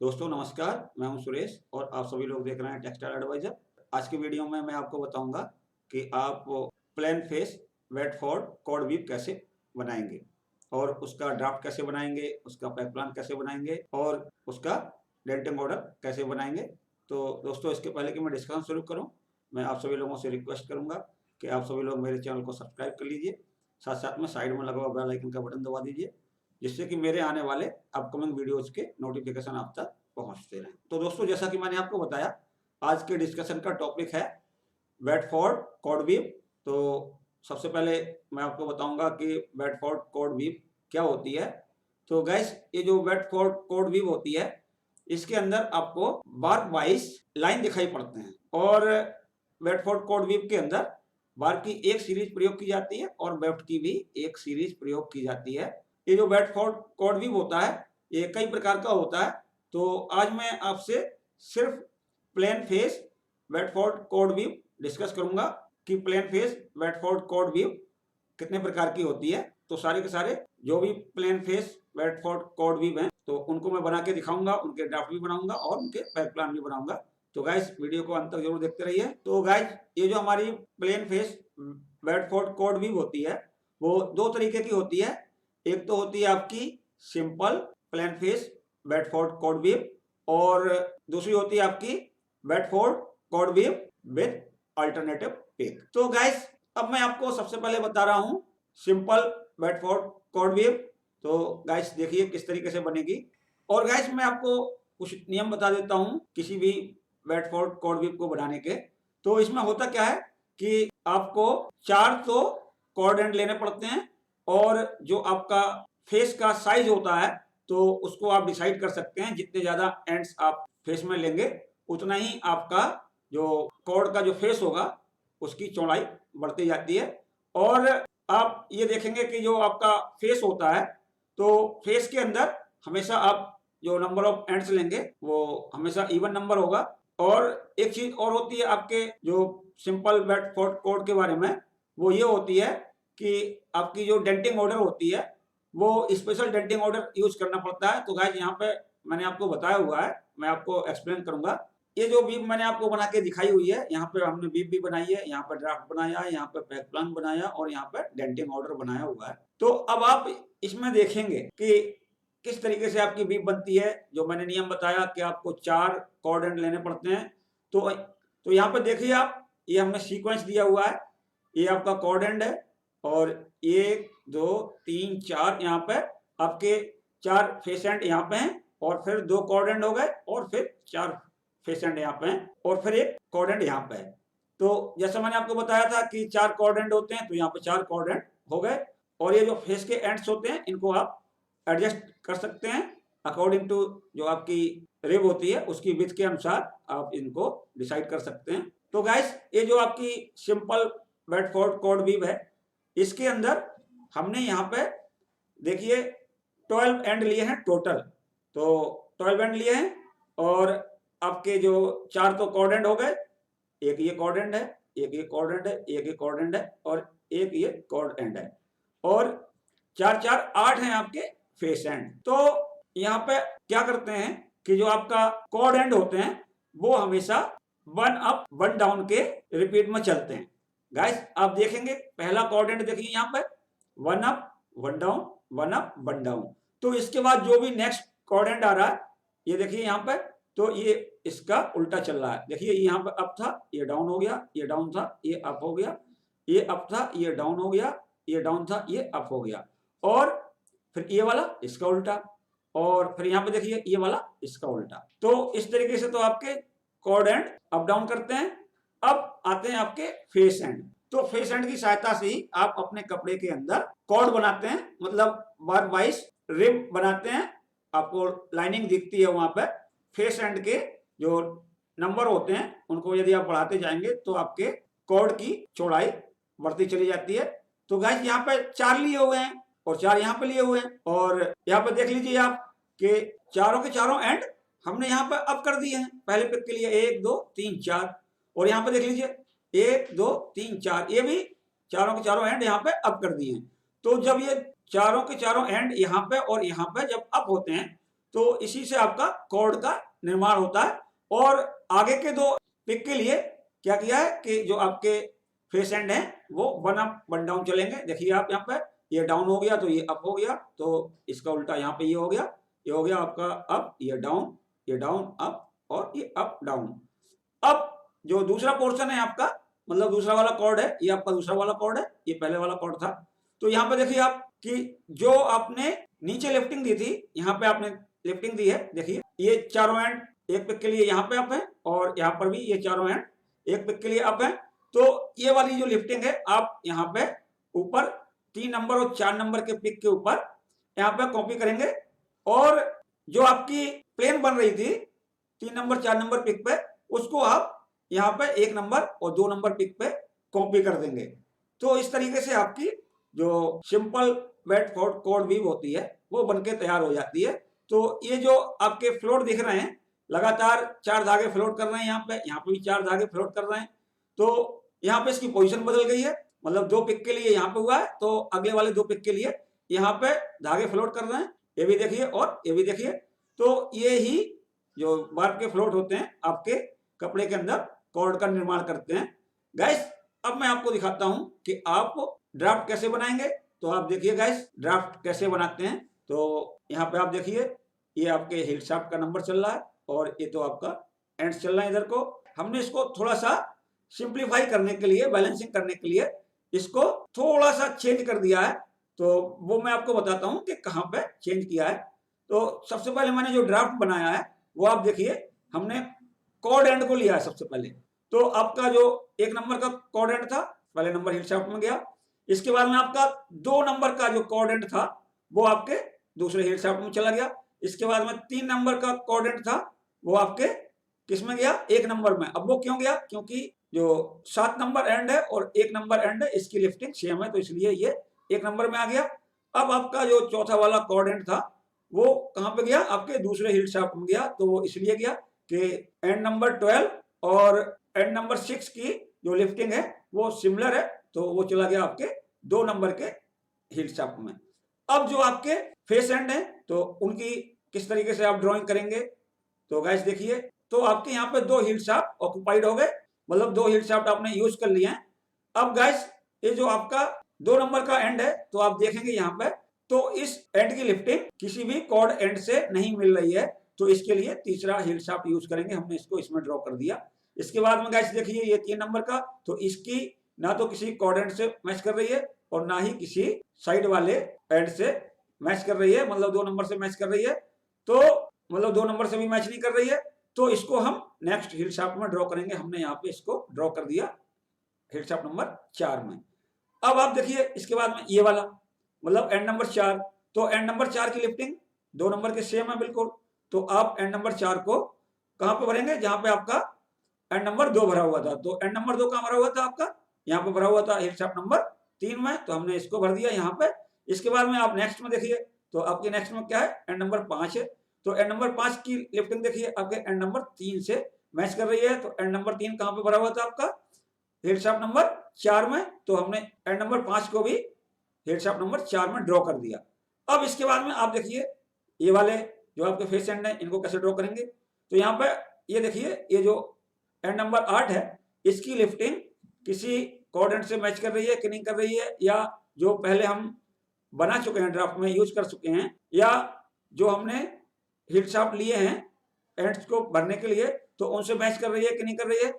दोस्तों नमस्कार, मैं हूं सुरेश और आप सभी लोग देख रहे हैं टेक्सटाइल एडवाइजर। आज की वीडियो में मैं आपको बताऊंगा कि आप plane face weft faced cord weave कैसे बनाएंगे और उसका ड्राफ्ट कैसे बनाएंगे, उसका पैक प्लान कैसे बनाएंगे और उसका डेंटिंग ऑर्डर कैसे बनाएंगे। तो दोस्तों, इसके पहले कि मैं डिस्कशन शुरू करूँ, मैं आप सभी लोगों से रिक्वेस्ट करूँगा कि आप सभी लोग मेरे चैनल को सब्सक्राइब कर लीजिए, साथ साथ में साइड में लगा हुआ बेल आइकन का बटन दबा दीजिए, जिससे कि मेरे आने वाले अपकमिंग वीडियोज के नोटिफिकेशन आप तक पहुंचते रहें। तो दोस्तों, जैसा कि मैंने आपको बताया, आज के डिस्कशन का टॉपिक है बेडफोर्ड कॉर्ड वीव। तो सबसे पहले मैं आपको बताऊंगा कि बेडफोर्ड कॉर्ड वीव क्या होती है। तो गैस, ये जो बेडफोर्ड कॉर्ड वीव होती है, इसके अंदर आपको बार वाइज लाइन दिखाई पड़ते हैं और बेडफोर्ड कॉर्ड वीव के अंदर बार की एक सीरीज प्रयोग की जाती है और वेफ्ट की भी एक सीरीज प्रयोग की जाती है। ये जो बेडफोर्ड कॉर्ड वीव होता है, ये कई प्रकार का होता है। तो आज मैं आपसे सिर्फ plane face Bedford cord weave discuss करूंगा कि plane face Bedford cord weave कितने प्रकार की होती है। तो सारे के सारे जो भी plane face Bedford cord weave हैं, तो उनको मैं बना के दिखाऊंगा, उनके ड्राफ्ट भी बनाऊंगा और उनके पैक प्लान भी बनाऊंगा। तो गाइस, वीडियो को अंत तक जरूर देखते रहिए। तो गाइस, ये जो हमारी plane face Bedford cord weave होती है, वो दो तरीके की होती है। एक तो होती है आपकी simple plane face Bedford cord weave और दूसरी होती है आपकी Bedford cord weave with alternative pick. तो गाइस, अब मैं आपको सबसे पहले बता रहा हूं सिंपल बेडफोर्ड कॉर्ड वीव। तो गाइस देखिए किस तरीके से बनेगी। और गाइस, मैं आपको कुछ नियम बता देता हूं किसी भी बेडफोर्ड कॉर्ड वीव को बनाने के। तो इसमें होता क्या है कि आपको 4 तो कॉर्ड एंड लेने पड़ते हैं और जो आपका फेस का साइज होता है, तो उसको आप डिसाइड कर सकते हैं। जितने ज्यादा एंड्स आप फेस में लेंगे, उतना ही आपका जो कॉर्ड का जो फेस होगा उसकी चौड़ाई बढ़ती जाती है। और आप ये देखेंगे कि जो आपका फेस होता है, तो फेस के अंदर हमेशा आप जो नंबर ऑफ एंड्स लेंगे वो हमेशा इवन नंबर होगा। और एक चीज और होती है आपके जो सिंपल बेडफोर्ड कॉर्ड के बारे में, वो ये होती है कि आपकी जो डेंटिंग ऑर्डर होती है, वो स्पेशल डेंटिंग ऑर्डर यूज करना पड़ता है। तो गाइस, यहाँ पे मैंने आपको बताया हुआ है, मैं आपको एक्सप्लेन करूंगा। ये जो बीब मैंने आपको बना के दिखाई हुई है, यहाँ पे हमने बीब भी बनाई है, यहाँ पे ड्राफ्ट बनाया है, यहाँ पे पैक प्लान बनाया और यहाँ पे डेंटिंग ऑर्डर बनाया हुआ है। तो अब आप इसमें देखेंगे कि किस तरीके से आपकी बीब बनती है। जो मैंने नियम बताया कि आपको 4 कॉर्ड एंड लेने पड़ते हैं। तो यहाँ पे देखिए आप, ये हमने सीक्वेंस दिया हुआ है। ये आपका कॉर्ड एंड है और 1 2 3 4 यहाँ पे आपके 4 फेस एंड यहाँ पे हैं और फिर 2 कॉर्ड एंड हो गए और फिर 4 फेस एंड यहाँ पे हैं और फिर एक कॉर्ड एंड यहाँ पे है। तो जैसा मैंने आपको बताया था कि 4 कॉर्ड एंड होते हैं, तो यहाँ पे 4 कॉर्ड एंड हो गए। और ये जो फेस के एंड्स होते हैं, इनको आप एडजस्ट कर सकते हैं अकॉर्डिंग टू जो आपकी रिब होती है उसकी विड्थ के अनुसार आप इनको डिसाइड कर सकते हैं। तो गाइस, ये जो आपकी सिंपल बेडफोर्ड कॉर्ड वीव है, इसके अंदर हमने यहाँ पे देखिए 12 एंड लिए हैं टोटल। तो 12 एंड लिए हैं और आपके जो 4 तो कॉर्ड एंड हो गए, एक ये कॉर्ड एंड है, एक ये कॉर्ड एंड है, एक ये कॉर्ड एंड है और एक ये कॉर्ड एंड है और 4 4 8 हैं आपके फेस एंड। तो यहाँ पे क्या करते हैं कि जो आपका कॉर्ड एंड होते हैं वो हमेशा 1 अप 1 डाउन के रिपीट में चलते हैं। गाइस, आप देखेंगे पहला कॉर्ड एंड देखिए यहाँ पे 1 अप 1 डाउन 1 अप 1 डाउन। तो इसके बाद जो भी नेक्स्ट कॉर्ड एंड आ रहा है, ये देखिए यहाँ पे, तो ये इसका उल्टा चल रहा है। देखिए यहाँ पे अप था, ये डाउन हो गया, ये डाउन था, ये अप हो गया, ये अप था, ये डाउन हो गया, ये डाउन था, ये अप हो गया और फिर ये वाला इसका उल्टा और फिर यहाँ पे देखिए ये वाला इसका उल्टा। तो इस तरीके से तो आपके कॉर्ड एंड अप डाउन करते हैं। अब आते हैं आपके फेस एंड। तो फेस एंड की सहायता से ही आप अपने कपड़े के अंदर कॉर्ड बनाते हैं, मतलब बार वाइज रिब बनाते हैं। आपको लाइनिंग दिखती है वहां पे। फेस एंड के जो नंबर होते हैं उनको यदि आप बढ़ाते जाएंगे तो आपके कॉर्ड की चौड़ाई बढ़ती चली जाती है। तो गाइस, यहाँ पे 4 लिए हुए हैं और 4 यहाँ पे लिए हुए हैं और यहाँ पे देख लीजिए आप कि चारों के चारों एंड हमने यहाँ पे अप कर दिए हैं पहले पिक के लिए, 1 2 3 4। और यहाँ पे देख लीजिए 1 2 3 4, ये भी चारों के चारों एंड यहाँ पे अप कर दिए हैं। तो जब ये चारों के चारों एंड यहाँ पे और यहाँ पे जब अप होते हैं, तो इसी से आपका कॉर्ड का निर्माण होता है। और आगे के दो पिक के लिए क्या किया है कि जो आपके फेस एंड है वो 1 अप 1 डाउन चलेंगे। देखिए आप यहाँ पे ये डाउन हो गया तो ये अप हो गया, तो इसका उल्टा यहाँ पे ये हो गया आपका अप, ये डाउन अप और ये अप डाउन। अब जो दूसरा पोर्शन है आपका, मतलब दूसरा वाला कॉर्ड है, ये आपका दूसरा वाला कॉर्ड है, ये पहले वाला कॉर्ड था। तो यहाँ पे देखिए आप कि जो आपने नीचे लिफ्टिंग दी थी, यहाँ पे आपने लिफ्टिंग दी है। देखिए ये चारों एंड एक पिक के लिए यहाँ पे अप है और यहाँ पर भी ये चारों एंड एक पिक के लिए अप है। तो ये वाली जो लिफ्टिंग है आप यहाँ पे ऊपर 3 नंबर और 4 नंबर के पिक के ऊपर यहाँ पे कॉपी करेंगे और जो आपकी प्लेन बन रही थी 3 नंबर 4 नंबर पिक पे, उसको आप यहाँ पे 1 नंबर और 2 नंबर पिक पे कॉपी कर देंगे। तो इस तरीके से आपकी जो सिंपल वेट कॉर्ड वीव होती है वो बनके तैयार हो जाती है। तो ये जो आपके फ्लोट दिख रहे हैं, लगातार 4 धागे फ्लोट कर रहे हैं, यहाँ पे भी 4 धागे फ्लोट कर रहे हैं। तो यहाँ पे इसकी पोजीशन बदल गई है, मतलब 2 पिक के लिए यहाँ पे हुआ है तो अगले वाले 2 पिक के लिए यहाँ पे धागे फ्लोट कर रहे हैं। ये भी देखिए और ये भी देखिए। तो ये ही जो बार्ब के फ्लोट होते हैं आपके कपड़े के अंदर कॉर्ड का निर्माण करते हैं। गाइस अब मैं आपको दिखाता हूं कि आप ड्राफ्ट कैसे बनाएंगे। तो आप देखिए गाइस ड्राफ्ट कैसे बनाते हैं। तो यहाँ पे आप देखिए ये आपके हिल शाफ्ट का नंबर चल रहा है और ये तो आपका एंड्स चल रहा है। इधर को हमने इसको थोड़ा सा सिंप्लीफाई करने के लिए, बैलेंसिंग करने के लिए इसको थोड़ा सा चेंज कर दिया है। तो वो मैं आपको बताता हूँ कि कहाँ पे चेंज किया है। तो सबसे पहले मैंने जो ड्राफ्ट बनाया है वो आप देखिए, हमने कॉर्ड एंड को लिया है सबसे पहले। तो आपका जो 1 नंबर का कॉर्ड एंड था, पहले नंबर हिल शाफ्ट में गया। इसके बाद में आपका 2 नंबर का जो कॉर्ड एंड था वो आपके दूसरे हिल शाफ्ट में चला गया। इसके बाद में 3 नंबर का कॉर्ड एंड था वो आपके किस में गया, 1 नंबर में। अब वो क्यों गया, क्योंकि जो 7 नंबर एंड है और 1 नंबर एंड है इसकी लिफ्टिंग सेम है, तो इसलिए ये 1 नंबर में आ गया। अब आपका जो चौथा वाला कॉर्ड एंड था वो कहाँ पे गया, आपके दूसरे हिल शाफ्ट में गया। तो वो इसलिए गया कि एंड नंबर 12 और एंड नंबर 6 की जो लिफ्टिंग है वो सिमिलर है, तो वो चला गया आपके 2 नंबर के हिल शाफ्ट में। अब जो आपके फेस एंड है तो उनकी किस तरीके से आप ड्राइंग करेंगे। तो गाइस देखिए, तो आपके यहाँ पे 2 हिल शाफ्ट ऑक्युपाइड हो गए, मतलब 2 हिल शाफ्ट आपने यूज कर लिए हैं। अब गाइस ये जो आपका 2 नंबर का एंड है तो आप देखेंगे यहाँ पे, तो इस एंड की लिफ्टिंग किसी भी कॉर्ड एंड से नहीं मिल रही है, तो इसके लिए तीसरा हिल शाफ्ट यूज करेंगे। हमने इसको इसमें ड्रॉ कर दिया। इसके बाद में गाइस देखिए ये 3 नंबर का, तो इसकी ना तो किसी कॉर्ड एंड से मैच कर रही है और ना ही किसी साइड वाले एंड से मैच कर रही है, मतलब 2 नंबर से मैच कर रही है। तो मतलब 2 नंबर से भी मैच नहीं कर रही है, तो इसको हम नेक्स्ट हिल शाफ्ट में ड्रॉ करेंगे। हमने यहाँ पे इसको ड्रॉ कर दिया हिल शाफ्ट नंबर 4 में। अब आप देखिए इसके बाद में ये वाला, मतलब एंड नंबर 4, तो एंड नंबर 4 की लिफ्टिंग 2 नंबर के सेम है बिल्कुल। तो आप एंड नंबर 4 को कहां पे भरेंगे, जहां पे आपका एंड नंबर 2 भरा हुआ था। तो एंड नंबर 2 कहां भरा हुआ था, आपका यहाँ पे भरा हुआ था हिल शाफ्ट नंबर 3 में, तो हमने इसको भर दिया यहाँ पे। इसके बाद में आप नेक्स्ट में देखिए, तो आपके नेक्स्ट में क्या है, एंड नंबर 5 है। तो एंड नंबर 5 की लिफ्टिंग देखिए आपके एंड नंबर 3 से मैच कर रही है। तो एंड नंबर 3 कहां पे भरा हुआ था, आपका हिल शाफ्ट नंबर 4 में। तो हमने एंड नंबर 5 को भी हिल शाफ्ट नंबर 4 में ड्रॉ कर दिया। अब इसके बाद में आप देखिए ये वाले जो आपके फेस एंड है इनको कैसे ड्रॉ करेंगे। तो यहाँ पे ये देखिए, ये जो एंड नंबर 8 है इसकी लिफ्टिंग किसी कॉर्ड एंड से मैच कर रही है कि नहीं कर रही है, या जो पहले हम बना चुके हैं ड्राफ्ट में यूज कर चुके हैं, या जो हमने हिल शाफ्ट लिए हैं एंड्स को भरने के लिए तो उनसे मैच कर रही है कि नहीं कर रही है।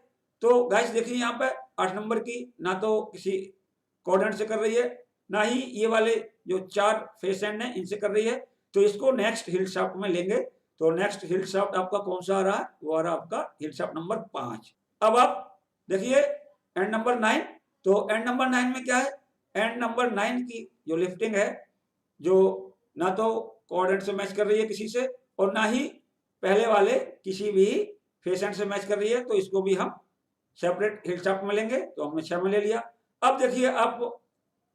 तो गाइस देखिए यहाँ पे 8 नंबर की ना तो किसी कॉर्ड एंड से कर रही है, ना ही ये वाले जो 4 फेस एंड है इनसे कर रही है। तो इसको नेक्स्ट हिल शाफ्ट में लेंगे। तो नेक्स्ट हिल शाफ्ट आपका कौन सा आ रहा है, वो आ रहा है आपका हिल शाफ्ट नंबर 5। अब आप देखिए एंड नंबर 9, तो एंड नंबर 9 में क्या है, एंड नंबर 9 की जो लिफ्टिंग है जो ना तो कॉर्ड एंड से मैच कर रही है किसी से और ना ही पहले वाले किसी भी फेस एंड से मैच कर रही है, तो इसको भी हम सेपरेट हिल शाफ्ट में लेंगे। तो हमने 6 में ले लिया। अब देखिए आप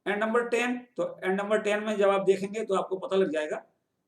एंड नंबर 10, तो एंड नंबर 10 में जब आप देखेंगे तो आपको पता लग जाएगा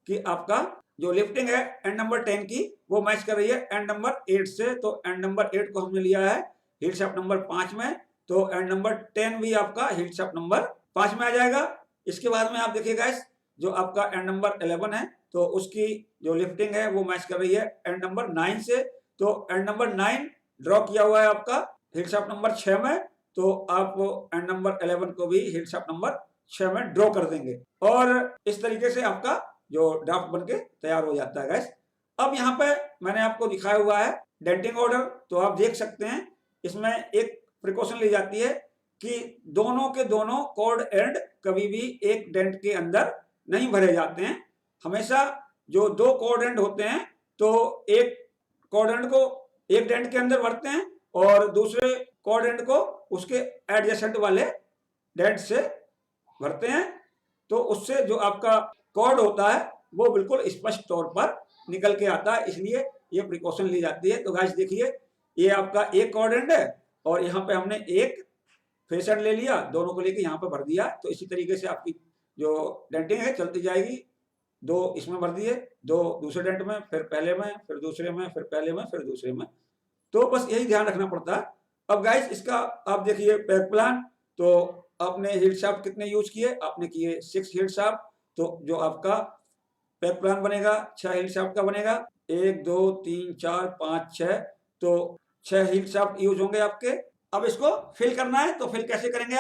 कि आपका जो लिफ्टिंग है एंड नंबर 10 की वो मैच कर रही है एंड नंबर 8 से। तो एंड नंबर 8 को हमने लिया है हिल शाफ्ट नंबर 5 में। तो एंड नंबर 10 भी आपका हिल शाफ्ट नंबर 5 में आ जाएगा। इसके बाद में आप देखिए गाइस, जो आपका एंड नंबर 11 है तो उसकी जो लिफ्टिंग है वो मैच कर रही है एंड नंबर 9 से। तो एंड नंबर 9 ड्रॉ किया हुआ है आपका हिल शाफ्ट नंबर 6 में, तो आप एंड नंबर 11 को भी हिल शाफ्ट नंबर 6 में ड्रॉ कर देंगे और इस तरीके से आपका जो ड्राफ्ट बनके तैयार हो जाता है गाइस। अब यहाँ पे मैंने आपको दिखाया हुआ है डेंटिंग ऑर्डर, तो आप देख सकते हैं इसमें एक प्रिकॉशन ली जाती है कि दोनों के दोनों कॉर्ड एंड कभी भी एक डेंट के अंदर नहीं भरे जाते हैं। हमेशा जो दो कॉर्ड एंड होते हैं तो एक कॉर्ड एंड को एक डेंट के अंदर भरते हैं और दूसरे कॉर्ड एंड को उसके एडजेसेंट वाले डेंट से भरते हैं, तो उससे जो आपका कॉर्ड होता है वो बिल्कुल स्पष्ट तौर पर निकल के आता है, इसलिए ये प्रिकॉशन ली जाती है। तो गाइस देखिए ये आपका एक कॉर्ड एंड है और यहाँ पे हमने एक फेस एंड ले लिया, दोनों को लेके यहाँ पे भर दिया। तो इसी तरीके से आपकी जो डेंटिंग है चलती जाएगी, दो इसमें भर दिए, दो दूसरे डेंट में, फिर पहले में, फिर दूसरे में, फिर पहले में, फिर दूसरे में। तो बस यही ध्यान रखना पड़ता है। अब गाइस इसका आप देखिए पैक प्लान, तो आपने हिल शाफ्ट कितने यूज किए, आपने किए 6 हिल शाफ्ट, तो जो आपका पैक प्लान बनेगा 6 हिल शाफ्ट का बनेगा, 1 2 3 4 5 6, तो 6 हिल शाफ्ट यूज होंगे आपके। अब इसको फिल करना है, तो फिल कैसे करेंगे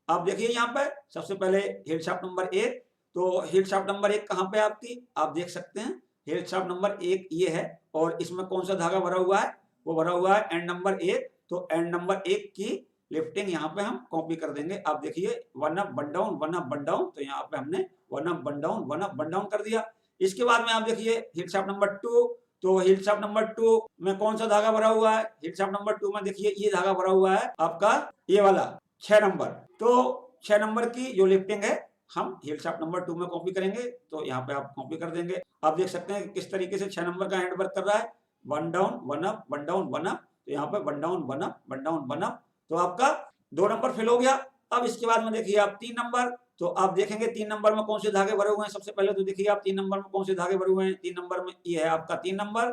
आप देखिए यहाँ पे सबसे पहले हिल शाफ्ट नंबर 1, तो हिल शाफ्ट नंबर 1 कहाँ पे आपकी आप देख सकते हैं, हिल शाफ्ट नंबर 1 ये है और इसमें कौन सा धागा भरा हुआ है, वो भरा हुआ है एंड नंबर 1। तो एंड नंबर 1 की लिफ्टिंग यहाँ पे हम कॉपी कर देंगे। आप देखिए 1 अप 1 डाउन 1 अप 1 डाउन, तो यहाँ पे हमने 1 अप 1 डाउन 1 अप 1 डाउन कर दिया। इसके बाद में आप देखिए हिल शाफ्ट नंबर 2, तो हिल शाफ्ट नंबर 2 में कौन सा धागा भरा हुआ है, हिल शाफ्ट नंबर 2 में देखिए ये धागा भरा हुआ है आपका ये वाला 6 नंबर। तो 6 नंबर की जो लिफ्टिंग है हम हिल शाफ्ट नंबर 2 में कॉपी करेंगे, तो यहाँ पे आप कॉपी कर देंगे। आप देख सकते हैं किस तरीके से 6 नंबर का हैंड वर्क कर रहा है, 1 डाउन 1 अप 1 डाउन 1 अप, तो यहाँ पे 1 डाउन 1 अप 1 डाउन 1 अप, तो आपका 2 नंबर फिल हो गया। अब इसके बाद में देखिए आप 3 नंबर, तो आप देखेंगे 3 नंबर में कौन से धागे भरे हुए हैं। सबसे पहले तो देखिए आप 3 नंबर में कौन से धागे भरे हुए हैं, 3 नंबर में ये है आपका 3 नंबर,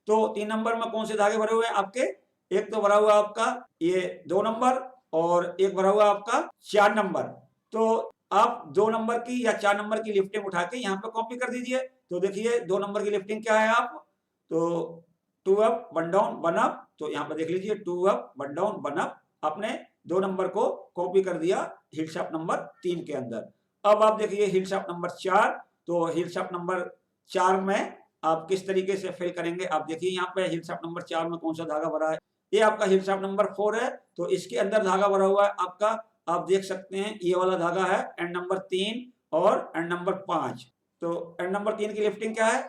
तो 3 नंबर में कौन से धागे भरे हुए हैं आपके, एक तो भरा हुआ आपका ये 2 नंबर और एक भरा हुआ आपका 4 नंबर। तो आप 2 नंबर की या 4 नंबर की लिफ्टिंग उठा के यहाँ पे कॉपी कर दीजिए। तो देखिए 2 नंबर की लिफ्टिंग क्या है आप, तो 2 अप 1 डाउन 1 अप, तो यहाँ पे देख लीजिए 2 अप 1 डाउन 1 अप, आपने 2 नंबर को कॉपी कर दिया हिल शाफ्ट नंबर 3 के अंदर। अब आप देखिए हिल शाफ्ट नंबर 4, तो हिल शाफ्ट नंबर 4 में आप किस तरीके से फिल करेंगे। आप देखिए यहाँ पे हिल शाफ्ट नंबर 4 में कौन सा धागा भरा है, ये आपका हिल शाफ्ट नंबर 4 है, तो इसके अंदर धागा भरा हुआ है आपका, आप देख सकते हैं ये वाला धागा है एंड नंबर 3 और एंड नंबर 5। तो एंड नंबर 3 की लिफ्टिंग क्या है,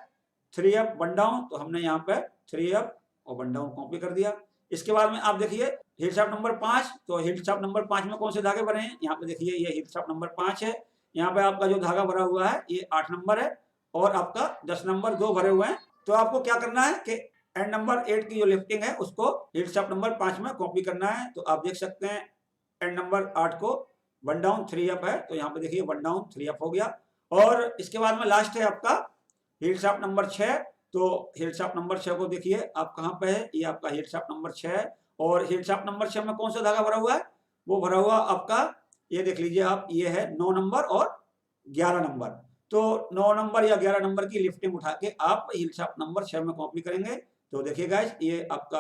3 अप 1 डाउन, तो हमने यहाँ पे 3 अप और 1 डाउन कॉपी कर दिया। इसके बाद में आप देखिए हिल शाफ्ट नंबर 5, तो हिल शाफ्ट नंबर 5 में कौन से धागे भरे हैं, यहाँ पे देखिए ये हिल शाफ्ट नंबर 5 है, यहाँ पे आपका जो धागा भरा हुआ है ये 8 नंबर है और आपका 10 नंबर 2 भरे हुए हैं। तो आपको क्या करना है कि एंड नंबर 8 की जो लिफ्टिंग है उसको हिल शाफ्ट नंबर 5 में कॉपी करना है। तो आप देख सकते हैं एंड नंबर 8 को 1 डाउन 3 अप है, तो यहाँ पे देखिए 1 डाउन 3 अप हो गया। और इसके बाद में लास्ट है आपका हिल शाफ्ट नंबर 6, तो हिल शाफ्ट नंबर 6 को देखिए आप कहाँ पे है, ये आपका हिल शाफ्ट नंबर 6 है और हिल शाफ्ट नंबर 6 में कौन सा धागा भरा हुआ है, वो भरा हुआ आपका ये देख लीजिए आप, ये है 9 नंबर और 11 नंबर। तो 9 नंबर या 11 नंबर की लिफ्टिंग उठा के आप हिल शाफ्ट नंबर 6 में कॉपी करेंगे। तो देखिए गाइस ये आपका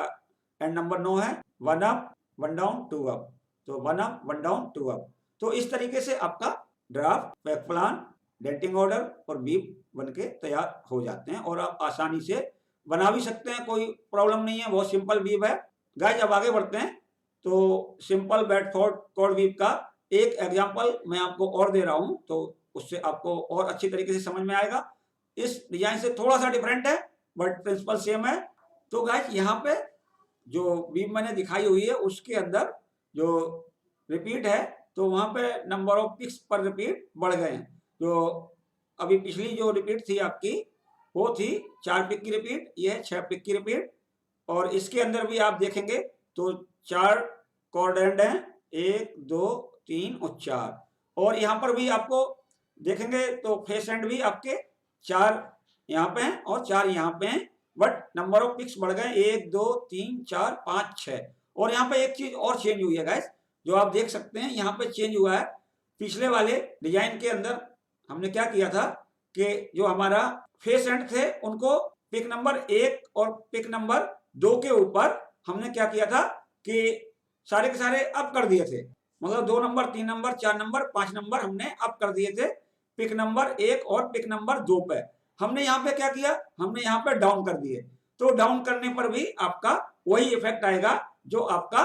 एंड नंबर 9 है, 1 अप 1 डाउन 2 अप, तो 1 अप 1 डाउन 2 अप। तो इस तरीके से आपका draft, pack plan, denting order और बीप बनके तैयार हो जाते हैं और आप आसानी से बना भी सकते हैं, कोई प्रॉब्लम नहीं है, बहुत सिंपल बीप है। गाइस अब आगे बढ़ते हैं, तो सिंपल बेडफोर्ड कॉर्ड बीप का एक एग्जांपल मैं आपको और दे रहा हूं, तो उससे आपको और अच्छी तरीके से समझ में आएगा। इस डिजाइन से थोड़ा सा डिफरेंट है बट प्रिंसिपल सेम है। तो गाइस यहाँ पे जो बीप मैंने दिखाई हुई है उसके अंदर जो रिपीट है, तो वहां पे नंबर ऑफ पिक्स पर रिपीट बढ़ गए हैं। तो अभी पिछली जो रिपीट थी आपकी वो थी 4 पिक की रिपीट, ये है 6 पिक की रिपीट। और इसके अंदर भी आप देखेंगे तो 4 कॉर्ड एंड हैं, 1 2 3 और 4, और यहाँ पर भी आपको देखेंगे तो फेस एंड भी आपके 4 यहाँ पे हैं और 4 यहाँ पे हैं, बट नंबर ऑफ पिक्स बढ़ गए 1 2 3 4 5 6। और यहाँ पे एक चीज और चेंज हुई है गाइस, जो आप देख सकते हैं यहाँ पे चेंज हुआ है। पिछले वाले डिजाइन के अंदर हमने क्या किया था कि जो हमारा फेस एंड थे उनको पिक नंबर 1 और पिक नंबर 2 के ऊपर हमने क्या किया था कि सारे के सारे अप कर दिए थे। मतलब 2 नंबर, 3 नंबर, 4 नंबर, 5 नंबर हमने अप कर दिए थे पिक नंबर 1 और पिक नंबर 2 पे। हमने यहाँ पे क्या किया, हमने यहाँ पे डाउन कर दिए। तो डाउन करने पर भी आपका वही इफेक्ट आएगा जो आपका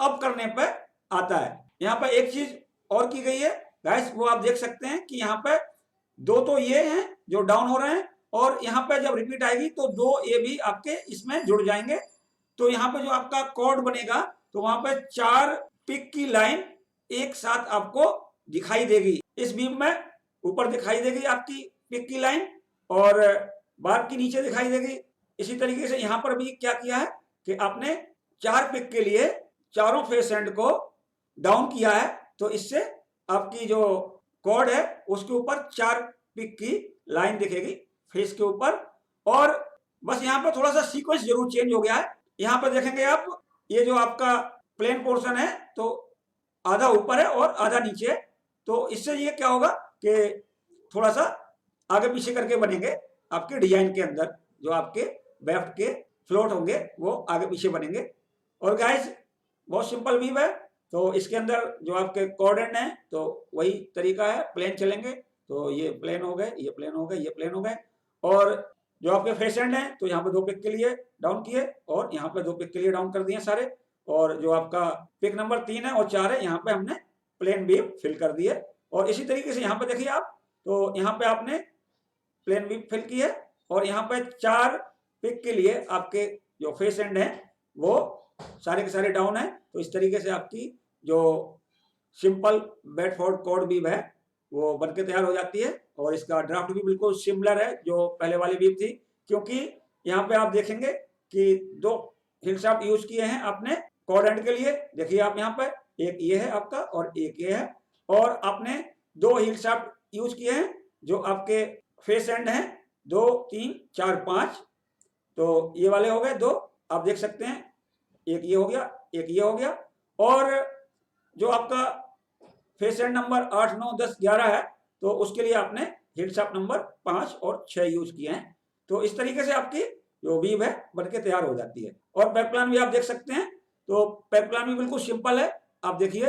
अप करने पे आता है। यहाँ पे एक चीज और की गई है गाइस, वो आप देख सकते हैं कि यहाँ पे 2 तो ये हैं जो डाउन हो रहे हैं, और यहाँ पे जब रिपीट आएगी तो 2 ये भी आपके इसमें जुड़ जाएंगे। तो यहाँ पे जो आपका कॉर्ड बनेगा तो वहां पे 4 पिक की लाइन एक साथ आपको दिखाई देगी। इस बीम में ऊपर दिखाई देगी आपकी पिक की लाइन और बार की नीचे दिखाई देगी। इसी तरीके से यहाँ पर भी क्या किया है कि आपने 4 पिक के लिए चारों फेस एंड को डाउन किया है, तो इससे आपकी जो कॉर्ड है उसके ऊपर 4 पिक की लाइन दिखेगी फेस के ऊपर। और बस यहाँ पर थोड़ा सा सीक्वेंस जरूर चेंज हो गया है। यहाँ पर देखेंगे आप, ये जो आपका प्लेन पोर्शन है तो आधा ऊपर है और आधा नीचे है। तो इससे ये क्या होगा कि थोड़ा सा आगे पीछे करके बनेंगे आपके डिजाइन के अंदर, जो आपके वेफ्ट के फ्लोट होंगे वो आगे पीछे बनेंगे। और गाइस बहुत सिंपल वीव है, तो इसके अंदर जो आपके कॉर्डेंट है तो वही तरीका है, प्लेन चलेंगे। तो ये प्लेन हो गए, ये प्लेन हो गए, ये प्लेन हो गए। और जो आपके फेस एंड है तो यहाँ पे 2 पिक के लिए डाउन किए और यहाँ पे 2 पिक के लिए डाउन कर दिए सारे। और जो आपका पिक नंबर 3 है और 4 है यहाँ पे हमने प्लेन बीम फिल कर दिए। और इसी तरीके से यहाँ पे देखिए आप, तो यहाँ पे आपने प्लेन बीम फिल की है और यहाँ पे 4 पिक के लिए आपके जो फेस एंड है वो सारे के सारे डाउन है। तो इस तरीके से आपकी जो सिंपल बेडफोर्ड कॉर्ड बीम है वो बनके तैयार हो जाती है। और इसका ड्राफ्ट भी बिल्कुल सिमिलर है जो पहले वाली बीम थी, क्योंकि यहाँ पे आप देखेंगे कि 2 हिल शाफ्ट यूज किए हैं आपने कॉर्ड एंड के लिए। देखिए आप यहाँ पे, एक ये है आपका और एक ये है। और आपने 2 हिल शाफ्ट यूज किए हैं जो आपके फेस एंड हैं, 2, 3, 4, 5। तो ये वाले हो गए 2, आप देख सकते हैं, एक ये हो गया, एक ये हो गया। और जो आपका फेस एंड नंबर 8, 9, 10, 11 है तो उसके लिए आपने हिल शाफ्ट नंबर 5 और 6 यूज किए हैं। तो इस तरीके से आपकी जो बीम है बनके तैयार हो जाती है। और बैक प्लान भी आप देख सकते हैं, तो बैक प्लान भी बिल्कुल सिंपल है। आप देखिए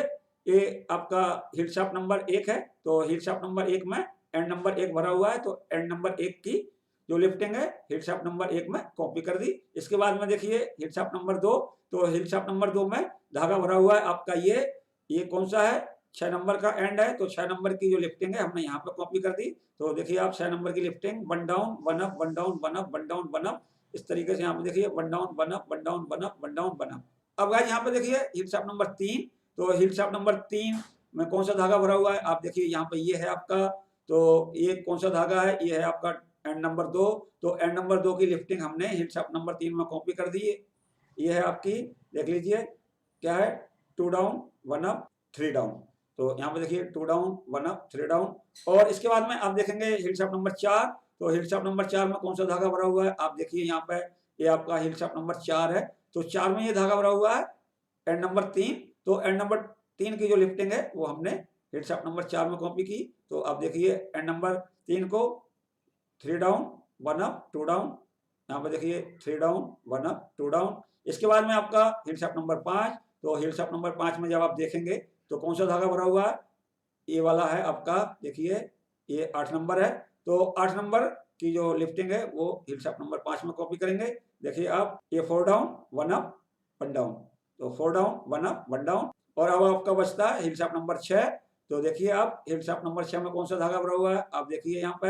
ये आपका हिल शाफ्ट नंबर 1 है, तो हिल शाफ्ट नंबर 1 में एंड नंबर 1 भरा हुआ है, तो एंड नंबर 1 की जो लिफ्टिंग है हिल शाफ्ट नंबर 1 में कॉपी कर दी। इसके बाद में देखिए हिल शाफ्ट नंबर 2, तो हिल शाफ्ट नंबर 2 में धागा भरा हुआ है आपका ये कौन सा है, 6 नंबर का एंड है, तो 6 नंबर की जो लिफ्टिंग है हमने यहाँ पे कॉपी कर दी। तो देखिए आप 6 नंबर की lifting 1 down 1 up 1 down 1 up 1 down 1 up, इस तरीके से यहाँ पे देखिए 1 down 1 up 1 down 1 up 1 down 1 up. अब गाइस यहाँ पे देखिए हिल शाफ्ट नंबर 3, तो हिल शाफ्ट नंबर 3 में कौन सा धागा भरा हुआ है, आप देखिए यहाँ पे ये है आपका, तो ये कौन सा धागा है, ये है आपका एंड नंबर 2। तो एंड नंबर 2 की लिफ्टिंग हमने हिल शाफ्ट नंबर 3 में कॉपी कर दी। ये है आपकी, देख लीजिए क्या है, 2 डाउन 1 अप 3 डाउन। तो यहाँ पे देखिए 2 डाउन 1 अप 3 डाउन। और इसके बाद में आप देखेंगे हिल शाफ्ट नंबर 4, तो हिल शाफ्ट नंबर 4 में कौन सा धागा भरा हुआ है, आप देखिए यहाँ पे ये आपका हिल शाफ्ट नंबर 4 है, तो 4 में ये धागा भरा हुआ है एंड नंबर 3। तो एंड नंबर 3 की जो लिफ्टिंग है वो हमने हिल शाफ्ट नंबर 4 में कॉपी की। तो आप देखिए एंड नंबर 3 को 3 डाउन 1 अप 2 डाउन, यहाँ पे देखिए 3 डाउन 1 अप 2 डाउन। इसके बाद में आपका हिल शाफ्ट नंबर 5, तो हिल शाफ्ट नंबर 5 में जब आप देखेंगे तो कौन सा धागा भरा हुआ है, ये वाला है आपका, देखिए ये 8 नंबर है, तो 8 नंबर की जो लिफ्टिंग है वो हिल शाफ्ट नंबर 5 में कॉपी करेंगे। देखिए आप, ये 4 डाउन 1 अप 1 डाउन, तो 4 डाउन 1 अप 1 डाउन। और अब आपका बचता है हिल शाफ्ट नंबर 6, तो देखिए आप हिल शाफ्ट नंबर 6 में कौन सा धागा भरा हुआ है, आप देखिए यहाँ पे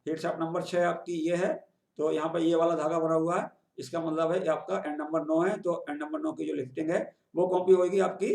हिल शाफ्ट नंबर 6 आपकी ये है, तो यहाँ पे ये वाला धागा भरा हुआ है, इसका मतलब है आपका एंड नंबर 9 है, तो एंड नंबर 9 की जो लिफ्टिंग है वो कॉपी होगी आपकी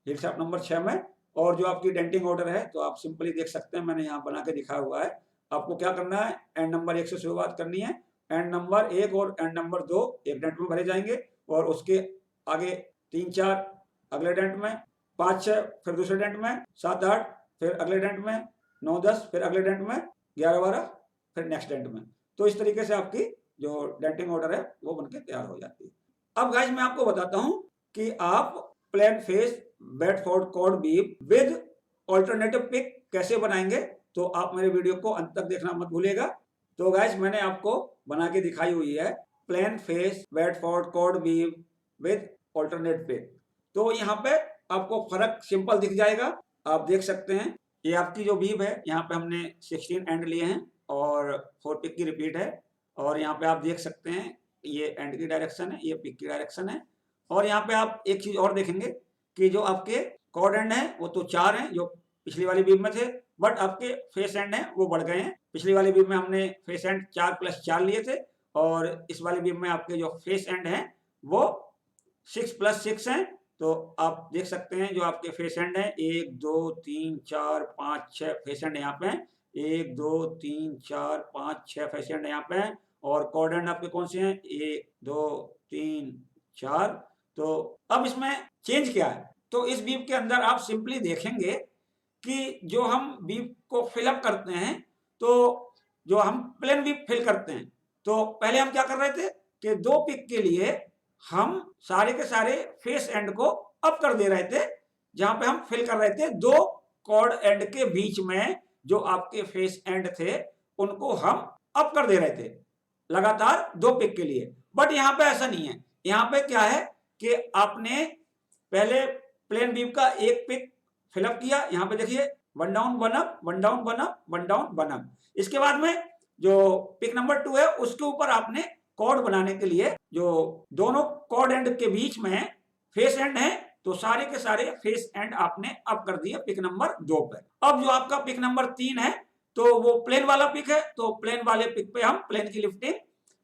हिल शाफ्ट नंबर 6 में। और जो आपकी डेंटिंग ऑर्डर है तो आप सिंपली देख सकते हैं, मैंने यहाँ बना के दिखाया हुआ है। आपको क्या करना है, एंड नंबर 1 से शुरुआत करनी है, एंड नंबर 1 और एंड नंबर 2 एक डेंट में भरे जाएंगे, और उसके आगे 3, 4 अगले डेंट में, 5, 6 फिर दूसरे डेंट में, 7, 8 फिर अगले डेंट में, 9, 10 फिर अगले डेंट में, 11, 12 फिर नेक्स्ट डेंट में। तो इस तरीके से आपकी जो डेंटिंग ऑर्डर है वो बनके तैयार हो जाती है। अब गाइस मैं आपको बताता हूँ कि आप plane face Bedford cord beam with alternative pick कैसे बनाएंगे। तो आप मेरे वीडियो को अंत तक देखना मत भूलिएगा। तो गाइस मैंने आपको बना के दिखाई हुई है plain face weft faced cord beam with alternate pick. तो यहाँ पे आपको फर्क सिंपल दिख जाएगा, आप देख सकते हैं। ये आपकी जो बीम है यहाँ पे हमने 16 एंड लिए हैं और 4 पिक की रिपीट है। और यहाँ पे आप देख सकते हैं ये एंड की डायरेक्शन है, ये पिक की डायरेक्शन है। और यहाँ पे आप एक चीज और देखेंगे कि जो आपके कॉर्ड एंड है वो तो 4 हैं जो पिछली वाली बीम में थे, बट आपके फेस एंड है वो बढ़ गए हैं। पिछली वाली बीम में हमने फेस एंड 4+4 लिए थे और इस वाली बीम में आपके जो फेस एंड है वो 6+6 हैं। तो आप देख सकते हैं जो आपके फेस एंड है 1 2 3 4 5 6 फेस एंड यहाँ पे हैं, 1 2 3 4 5 6 फेस एंड यहाँ पे हैं। और कॉर्ड एंड आपके कौन से हैं 1 2 3 4। तो अब इसमें चेंज क्या है, तो इस बीम के अंदर आप सिंपली देखेंगे कि जो हम बीम को फिलअप करते हैं, तो जो हम प्लेन बीम फिल करते हैं, तो पहले हम क्या कर रहे थे कि 2 पिक के लिए हम सारे के सारे फेस एंड को अप कर दे रहे थे। जहां पे हम फिल कर रहे थे 2 कॉर्ड एंड के बीच में जो आपके फेस एंड थे उनको हम अप कर दे रहे थे लगातार 2 पिक के लिए। बट यहाँ पे ऐसा नहीं है, यहाँ पे क्या है कि आपने पहले प्लेन बीम का एक पिक फिलअप किया, यहाँ पे देखिए 1 down 1 up 1 down 1 up 1 down 1 up. इसके बाद में जो पिक नंबर 2 है उसके ऊपर आपने कॉर्ड बनाने के लिए जो दोनों कॉर्ड एंड के बीच में फेस एंड है, तो सारे के सारे फेस एंड आपने अप कर दिए पिक नंबर 2 पे। अब जो आपका पिक नंबर 3 है तो वो प्लेन वाला पिक है, तो प्लेन वाले पिक पे हम प्लेन की लिफ्टिंग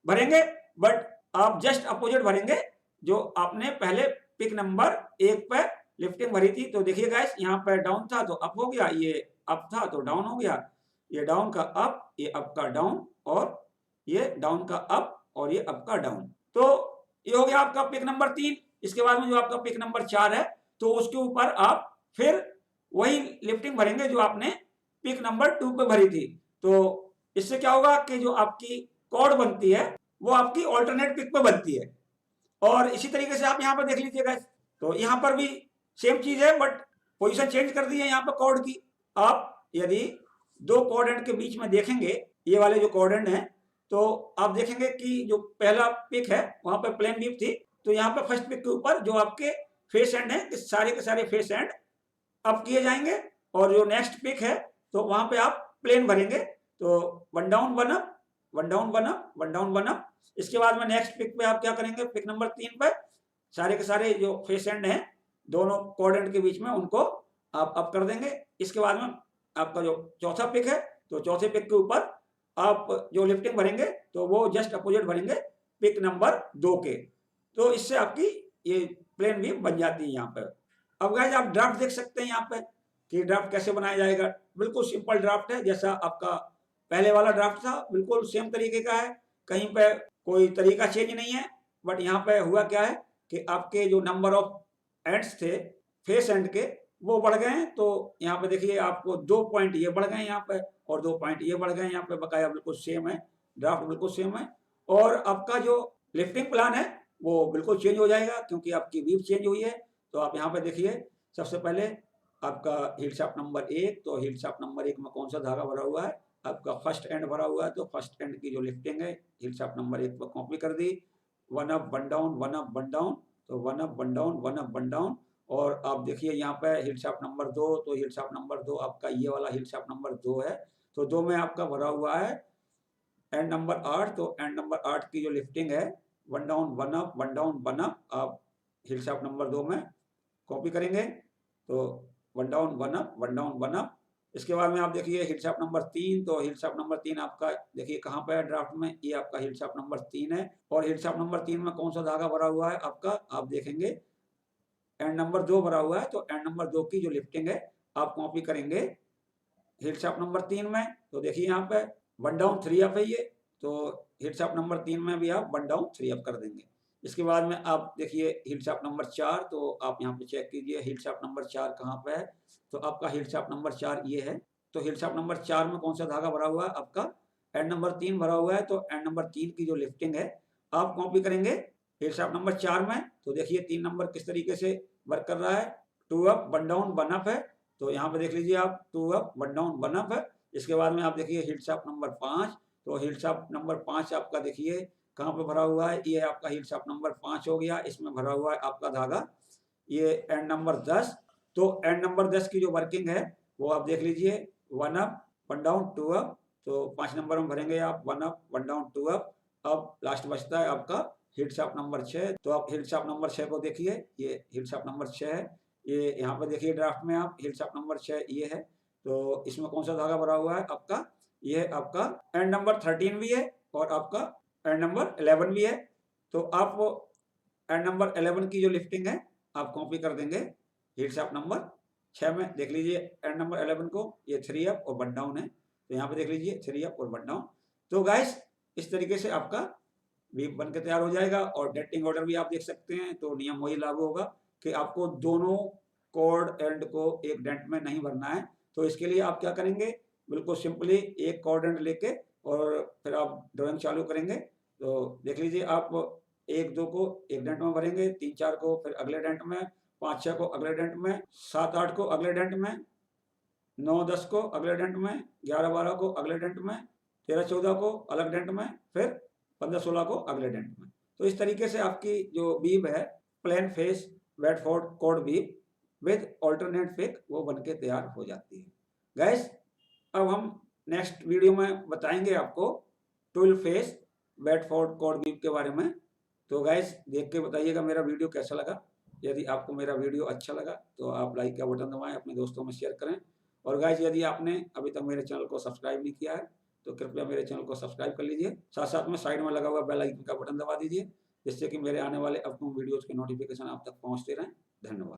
भरेंगे, बट आप जस्ट अपोजिट भरेंगे जो आपने पहले पिक नंबर 1 पे लिफ्टिंग भरी थी। तो देखिए गाइस यहाँ पे डाउन था तो अप हो गया, ये अप था तो डाउन हो गया, ये डाउन का अप, ये अप का डाउन, और ये डाउन का अप और ये अप का डाउन। तो ये हो गया आपका पिक नंबर 3। इसके बाद में जो आपका पिक नंबर 4 है तो उसके ऊपर आप फिर वही लिफ्टिंग भरेंगे जो आपने पिक नंबर 2 पे भरी थी। तो इससे क्या होगा कि जो आपकी कॉर्ड बनती है वो आपकी ऑल्टरनेट पिक पे बनती है। और इसी तरीके से आप यहाँ पर देख लीजिएगा, तो यहाँ पर भी सेम चीज है बट पोजीशन चेंज कर दी है यहाँ पर कॉर्ड की। आप यदि 2 कॉर्ड एंड के बीच में देखेंगे ये वाले जो कॉर्ड एंड है, तो आप देखेंगे कि जो पहला पिक है वहां पर प्लेन बीम थी, तो यहाँ पे फर्स्ट पिक के ऊपर जो आपके फेस एंड है सारे के सारे फेस एंड अप किए जाएंगे। और जो नेक्स्ट पिक है तो वहां पे आप प्लेन भरेंगे, तो 1 down 1 up 1 down 1 up 1 down 1 up. इसके बाद में नेक्स्ट पिक पे आप क्या करेंगे, पिक नंबर 3 पे सारे के सारे जो फेस एंड है दोनों कॉर्ड एंड के बीच में उनको आप अप कर देंगे। इसके बाद में आपका जो चौथा पिक है तो चौथे पिक के ऊपर आप जो लिफ्टिंग भरेंगे तो वो जस्ट अपोजिट भरेंगे पिक नंबर 2 के। तो इससे आपकी ये प्लेन बीम बन जाती है यहाँ पे। अब गाइस आप ड्राफ्ट देख सकते हैं यहाँ पे कि ड्राफ्ट कैसे बनाया जाएगा। बिल्कुल सिंपल ड्राफ्ट है, जैसा आपका पहले वाला ड्राफ्ट था बिल्कुल सेम तरीके का है, कहीं पे कोई तरीका चेंज नहीं है। बट यहाँ पे हुआ क्या है कि आपके जो नंबर ऑफ एंड्स थे फेस एंड के वो बढ़ गए हैं। तो यहाँ पे देखिए आपको 2 पॉइंट ये बढ़ गए यहाँ पे और 2 पॉइंट ये बढ़ गए यहाँ पे, बकाया बिल्कुल सेम है, ड्राफ्ट बिल्कुल सेम है। और आपका जो लिफ्टिंग प्लान है वो बिल्कुल चेंज हो जाएगा क्योंकि आपकी बीम चेंज हुई है। तो आप यहाँ पे देखिए सबसे पहले आपका हील शाफ्ट नंबर 1, तो हील शाफ्ट नंबर 1 में कौन सा धागा भरा हुआ है, आपका फर्स्ट एंड भरा हुआ है, तो फर्स्ट एंड की जो लिफ्टिंग है हील शाफ्ट नंबर 1 पर कॉपी कर दी। 1 अप 1 डाउन 1 अप 1 डाउन, तो 1 अप 1 डाउन 1 अप 1 डाउन। और आप देखिए यहाँ पे हील शाफ्ट नंबर 2, तो हील शाफ्ट नंबर 2 आपका ये वाला हील शाफ्ट नंबर 2 है, तो 2 में आपका भरा हुआ है एंड नंबर 8, तो एंड नंबर 8 की जो लिफ्टिंग है 1 डाउन 1 अप 1 डाउन 1 अप, आप हील शाफ्ट नंबर 2 में कॉपी करेंगे, तो 1 डाउन 1 अप 1 डाउन 1 अप। इसके बाद में आप देखिए हील शाफ्ट नंबर 3, तो हील शाफ्ट नंबर 3 आपका देखिए कहाँ पे है ड्राफ्ट में, ये आपका हील शाफ्ट नंबर 3 है। और हील शाफ्ट नंबर 3 में कौन सा धागा भरा हुआ है आपका, आप देखेंगे एंड नंबर 2 भरा हुआ है, तो एंड नंबर 2 की जो लिफ्टिंग है आप कॉपी करेंगे हील शाफ्ट नंबर 3 में। तो देखिए यहाँ पे 1 डाउन 3 अप है ये, तो हील शाफ्ट नंबर 3 में भी आप 1 डाउन 3 अप कर देंगे। इसके बाद में आप देखिए हील शाफ्ट नंबर 4, तो आप यहाँ पे चेक कीजिए हील शाफ्ट नंबर 4 कहाँ पे है, तो आपका हील शाफ्ट नंबर 4 ये है। तो हील शाफ्ट नंबर 4 में कौन सा धागा भरा हुआ है आपका, एंड नंबर 3 भरा हुआ है, तो एंड नंबर 3 की जो लिफ्टिंग है आप कॉपी करेंगे हील शाफ्ट नंबर 4 में। तो देखिए 3 नंबर किस तरीके से वर्क कर रहा है, 2 अप 1 डाउन 1 अप है, तो यहाँ पे देख लीजिए आप 2 अप 1 डाउन 1 अप है। इसके बाद में आप देखिए हिट शाफ्ट नंबर 5, तो हिट शाफ्ट नंबर 5 आपका देखिए कहाँ पे भरा हुआ है, ये आपका हिट शाफ्ट नंबर 5 हो गया, इसमें भरा हुआ है आपका धागा, ये एंड नंबर 10। तो एंड नंबर 10 की जो वर्किंग है वो आप देख लीजिए, 1 अप 1 डाउन 2 अप, तो 5 नंबर में भरेंगे आप 1 अप 1 डाउन 2 अप। अब लास्ट बचता है आपका हिट शाफ्ट नंबर 6, तो आप हिट शाफ्ट नंबर 6 को देखिए, ये हिट शाफ्ट नंबर 6 है, ये यहाँ पे देखिए ड्राफ्ट में आप हिट शाफ्ट नंबर 6 ये है, तो इसमें कौन सा धागा भरा हुआ है आपका, ये है आपका एंड नंबर 13 भी है और आपका एंड नंबर 11 भी है। तो आप एंड नंबर 11 की जो लिफ्टिंग है आप कॉपी कर देंगे हिट शाफ्ट नंबर 6 में, देख लीजिए एंड नंबर 11 को, ये 3 अप और 1 डाउन है, तो यहाँ पे देख लीजिए 3 अप और 1 डाउन। तो गाइस इस तरीके से आपका वीव बन के तैयार हो जाएगा। और डेंटिंग ऑर्डर भी आप देख सकते हैं, तो नियम वही लागू होगा कि आपको दोनों कॉर्ड एंड को एक डेंट में नहीं भरना है। तो इसके लिए आप क्या करेंगे, बिल्कुल सिंपली एक कॉर्ड एंड लेके और फिर आप ड्राइंग चालू करेंगे। तो देख लीजिए आप 1-2 को एक डेंट में भरेंगे, 3-4 को फिर अगले डेंट में, 5-6 को अगले डेंट में, 7-8 को अगले डेंट में, 9-10 को अगले डेंट में, 11-12 को अगले डेंट में, 13-14 को अलग डेंट में, फिर 15-16 को अगले डेंट में। तो इस तरीके से आपकी जो बीब है plain face weft faced cord weave with alternate fake वो बनके तैयार हो जाती है। गैस अब हम नेक्स्ट वीडियो में बताएंगे आपको 12 फेस वेटफोर्ड कॉर्ड बीब के बारे में। तो गैस देख के बताइएगा मेरा वीडियो कैसा लगा। यदि आपको मेरा वीडियो अच्छा लगा तो आप लाइक का बटन दबाएं, अपने दोस्तों में शेयर करें। और गाइस यदि आपने अभी तक मेरे चैनल को सब्सक्राइब नहीं किया है तो कृपया मेरे चैनल को सब्सक्राइब कर लीजिए, साथ साथ में साइड में लगा हुआ बेल आइकन का बटन दबा दीजिए, जिससे कि मेरे आने वाले अपकमिंग वीडियोज के नोटिफिकेशन आप तक पहुंचते रहें। धन्यवाद।